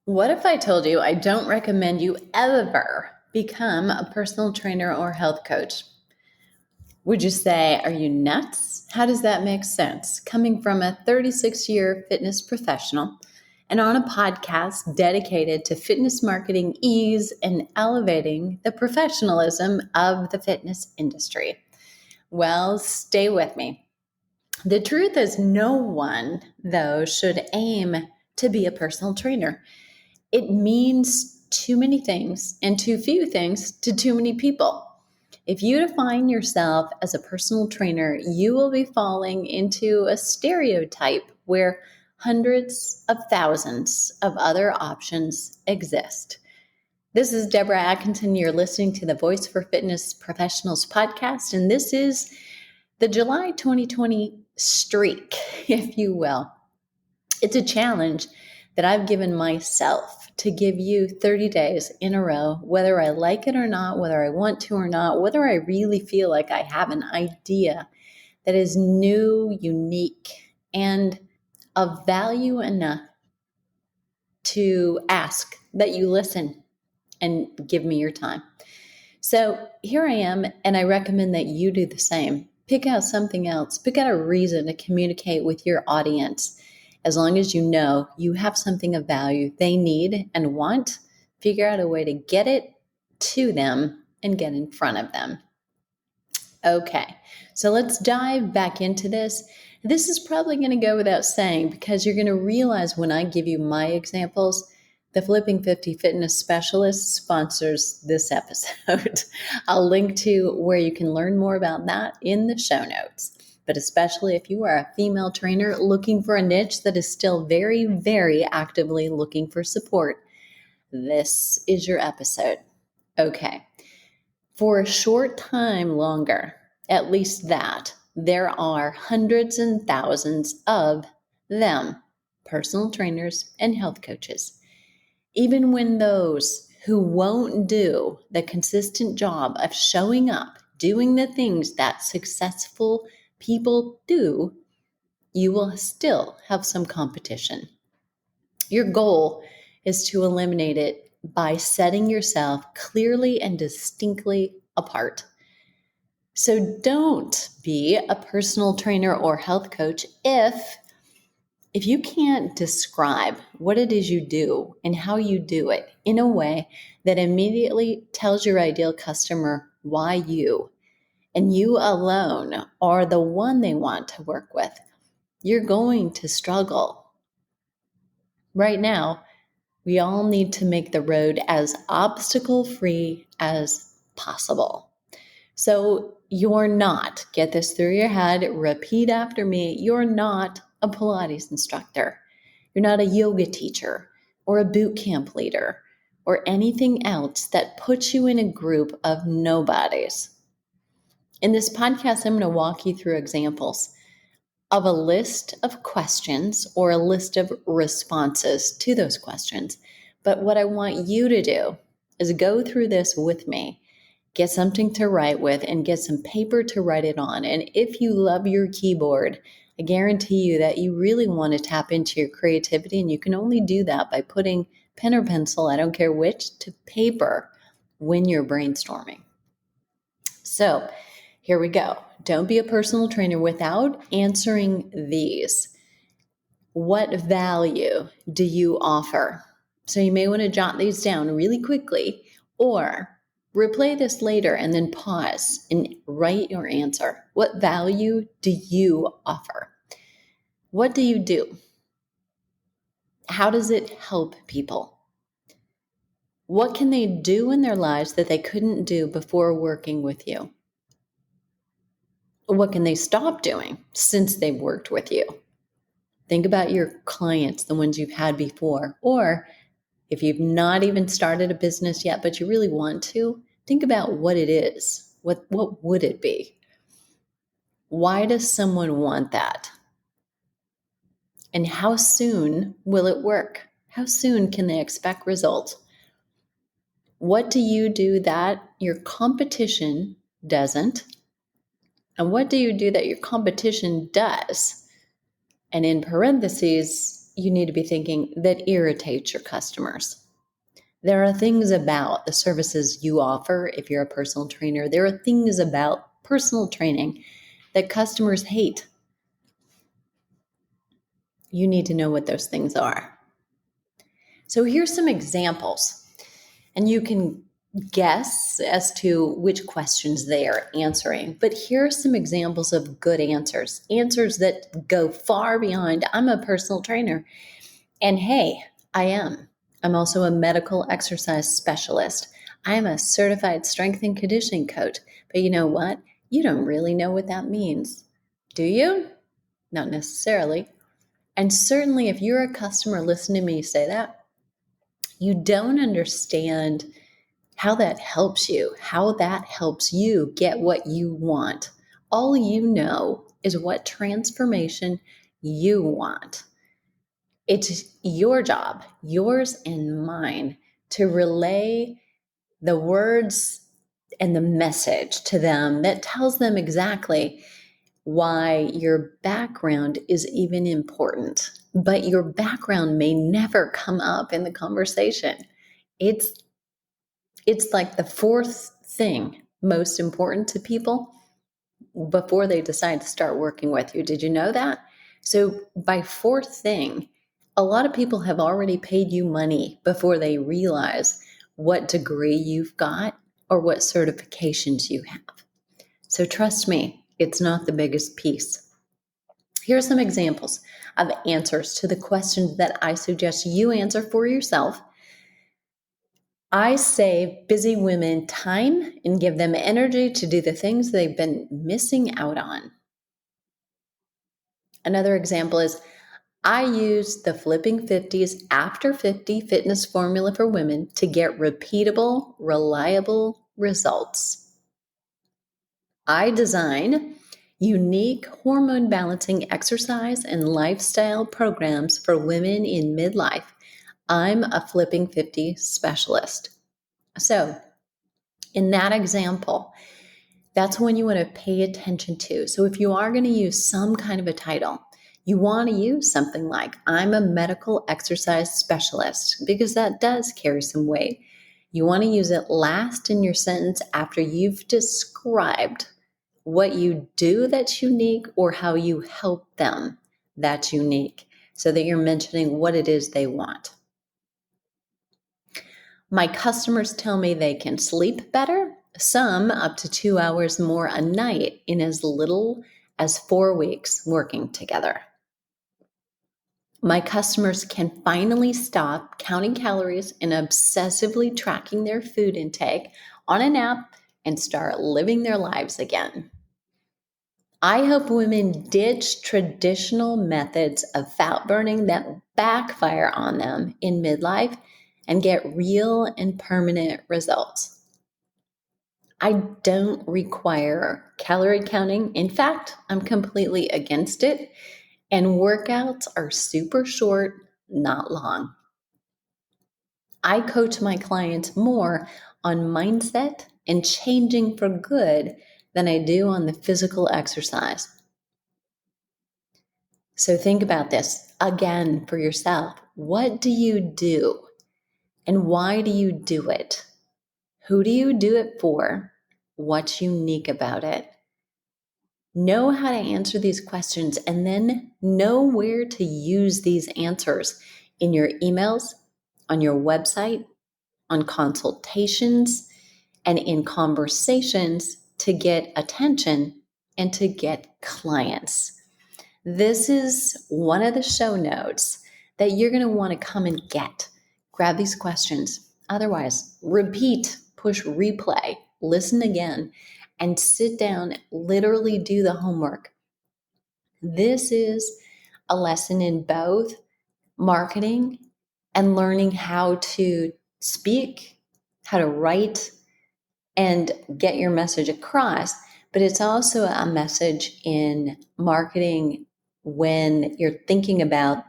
What if I told you I don't recommend you ever become a personal trainer or health coach? Would you say, are you nuts? How does that make sense? Coming from a 36-year fitness professional and on a podcast dedicated to fitness marketing ease and elevating the professionalism of the fitness industry. Well, stay with me. The truth is, no one, though, should aim to be a personal trainer. It means too many things and too few things to too many people. If you define yourself as a personal trainer, you will be falling into a stereotype where hundreds of thousands of other options exist. This is Deborah Atkinson. You're listening to the Voice for Fitness Professionals podcast, and this is the July 2020 streak, if you will. It's a challenge that I've given myself to give you 30 days in a row, whether I like it or not, whether I want to or not, whether I really feel like I have an idea that is new, unique, and of value enough to ask that you listen and give me your time. So here I am, and I recommend that you do the same. Pick out something else. Pick out a reason to communicate with your audience. As long as you know you have something of value they need and want, figure out a way to get it to them and get in front of them. Okay, so let's dive back into this. This is probably going to go without saying because you're going to realize when I give you my examples, the Flipping 50 Fitness Specialist sponsors this episode. I'll link to where you can learn more about that in the show notes. But especially if you are a female trainer looking for a niche that is still very, very actively looking for support, this is your episode. Okay. For a short time longer, at least that, there are hundreds and thousands of them, personal trainers and health coaches. Even when those who won't do the consistent job of showing up, doing the things that successful people do, you will still have some competition. Your goal is to eliminate it by setting yourself clearly and distinctly apart. So don't be a personal trainer or health coach if you can't describe what it is you do and how you do it in a way that immediately tells your ideal customer why you and you alone are the one they want to work with, you're going to struggle. Right now, we all need to make the road as obstacle-free as possible. So you're not, get this through your head, repeat after me, you're not a Pilates instructor. You're not a yoga teacher or a boot camp leader or anything else that puts you in a group of nobodies. In this podcast, I'm going to walk you through examples of a list of questions or a list of responses to those questions. But what I want you to do is go through this with me, get something to write with, and get some paper to write it on. And if you love your keyboard, I guarantee you that you really want to tap into your creativity, and you can only do that by putting pen or pencil, I don't care which, to paper when you're brainstorming. So here we go. Don't be a personal trainer without answering these. What value do you offer? So you may want to jot these down really quickly or replay this later and then pause and write your answer. What value do you offer? What do you do? How does it help people? What can they do in their lives that they couldn't do before working with you? What can they stop doing since they've worked with you? Think about your clients, the ones you've had before. Or if you've not even started a business yet, but you really want to, think about what it is. What would it be? Why does someone want that? And how soon will it work? How soon can they expect results? What do you do that your competition doesn't? And what do you do that your competition does? And in parentheses, you need to be thinking that irritates your customers. There are things about the services you offer if you're a personal trainer. There are things about personal training that customers hate. You need to know what those things are. So here's some examples, and you can guess as to which questions they are answering. But here are some examples of good answers that go far beyond, I'm a personal trainer. And hey, I am. I'm also a medical exercise specialist. I'm a certified strength and conditioning coach. But you know what? You don't really know what that means. Do you? Not necessarily. And certainly if you're a customer listening to me say that, you don't understand how that helps you get what you want. All you know is what transformation you want. It's your job, yours and mine, to relay the words and the message to them that tells them exactly why your background is even important. But your background may never come up in the conversation. It's like the fourth thing most important to people before they decide to start working with you. Did you know that? So by fourth thing, a lot of people have already paid you money before they realize what degree you've got or what certifications you have. So trust me, it's not the biggest piece. Here are some examples of answers to the questions that I suggest you answer for yourself. I save busy women time and give them energy to do the things they've been missing out on. Another example is I use the Flipping 50s After 50 fitness formula for women to get repeatable, reliable results. I design unique hormone balancing exercise and lifestyle programs for women in midlife. I'm a Flipping 50 specialist. So, in that example, that's when you want to pay attention to. So if you are going to use some kind of a title, you want to use something like, I'm a medical exercise specialist, because that does carry some weight. You want to use it last in your sentence after you've described what you do that's unique or how you help them that's unique, so that you're mentioning what it is they want. My customers tell me they can sleep better, some up to 2 hours more a night in as little as 4 weeks working together. My customers can finally stop counting calories and obsessively tracking their food intake on an app and start living their lives again. I help women ditch traditional methods of fat burning that backfire on them in midlife and get real and permanent results. I don't require calorie counting. In fact, I'm completely against it. And workouts are super short, not long. I coach my clients more on mindset and changing for good than I do on the physical exercise. So think about this again for yourself. What do you do? And why do you do it? Who do you do it for? What's unique about it? Know how to answer these questions and then know where to use these answers in your emails, on your website, on consultations, and in conversations to get attention and to get clients. This is one of the show notes that you're going to want to come and get. Grab these questions. Otherwise, repeat, push replay, listen again, and sit down, literally do the homework. This is a lesson in both marketing and learning how to speak, how to write, and get your message across. But it's also a message in marketing when you're thinking about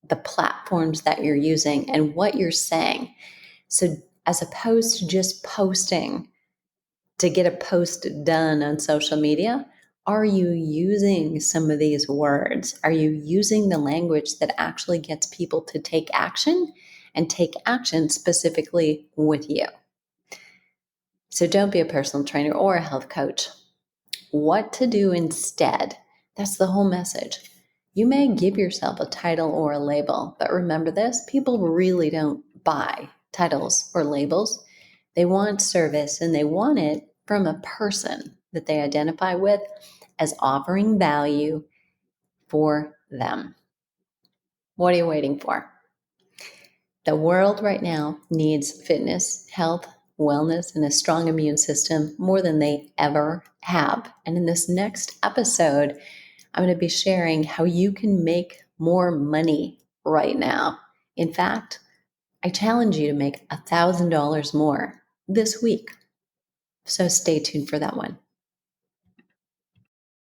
the platforms that you're using and what you're saying. So as opposed to just posting to get a post done on social media, Are you using some of these words? Are you using the language that actually gets people to take action and take action specifically with you? So don't be a personal trainer or a health coach. What to do instead? That's the whole message. You may give yourself a title or a label, but remember this, people really don't buy titles or labels. They want service, and they want it from a person that they identify with as offering value for them. What are you waiting for? The world right now needs fitness, health, wellness, and a strong immune system more than they ever have. And in this next episode, I'm going to be sharing how you can make more money right now. In fact, I challenge you to make $1,000 more this week. So stay tuned for that one.